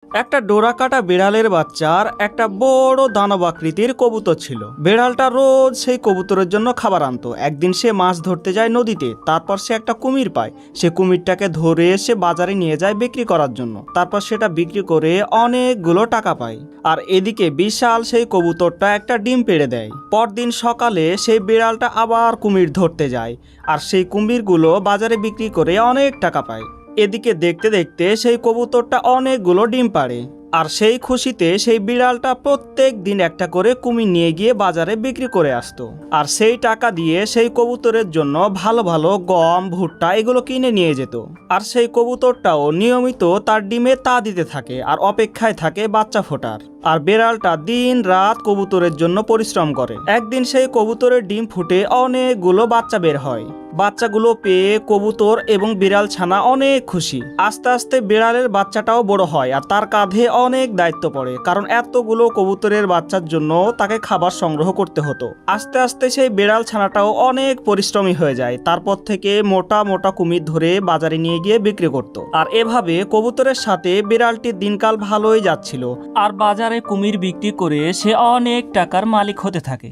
একটা ডোরাকাটা বিড়ালের বাচ্চার একটা বড় দানব আকৃতির কবুতর ছিল। বিড়ালটা রোজ সেই কবুতরের জন্য খাবার আনতো। একদিন সে মাছ ধরতে যায় নদীতে, তারপর সে একটা কুমির পায়। সে কুমিরটাকে ধরে সে বাজারে নিয়ে যায় বিক্রি করার জন্য। তারপর সেটা বিক্রি করে অনেকগুলো টাকা পায়। আর এদিকে বিশাল সেই কবুতরটা একটা ডিম পেড়ে দেয়। পরদিন সকালে সেই বিড়ালটা আবার কুমির ধরতে যায়, আর সেই কুমিরগুলো বাজারে বিক্রি করে অনেক টাকা পায়। এদিকে দেখতে দেখতে সেই কবুতরটা অনেকগুলো ডিম পাড়ে, আর সেই খুশিতে সেই বিড়ালটা প্রত্যেক দিন একটা করে কুমির নিয়ে গিয়ে বাজারে বিক্রি করে আসতো। আর সেই টাকা দিয়ে সেই কবুতরের জন্য ভালো ভালো গম, ভুট্টা এগুলো কিনে নিয়ে যেত। আর সেই কবুতরটাও নিয়মিত তার ডিমে তা দিতে থাকে আর অপেক্ষায় থাকে বাচ্চা ফোটার। আর বিড়ালটা দিন রাত কবুতরের জন্য পরিশ্রম করে। একদিন সেই কবুতরের ডিম ফুটে অনেকগুলো বাচ্চা বের হয়। বাচ্চাগুলো পেয়ে কবুতর এবং বিড়াল ছানা অনেক খুশি। আস্তে আস্তে বিড়ালের বাচ্চাটাও বড় হয়, আর তার কাঁধে অনেক দায়িত্ব পড়ে, কারণ এতগুলো কবুতরের বাচ্চার জন্য তাকে খাবার সংগ্রহ করতে হতো। আস্তে আস্তে সেই বিড়াল ছানাটাও অনেক পরিশ্রমী হয়ে যায়। তারপর থেকে মোটা মোটা কুমির ধরে বাজারে নিয়ে গিয়ে বিক্রি করত। আর এভাবে কবুতরের সাথে বিড়ালটির দিনকাল ভালোই যাচ্ছিল, আর বাজারে কুমির বিক্রি করে সে অনেক টাকার মালিক হতে থাকে।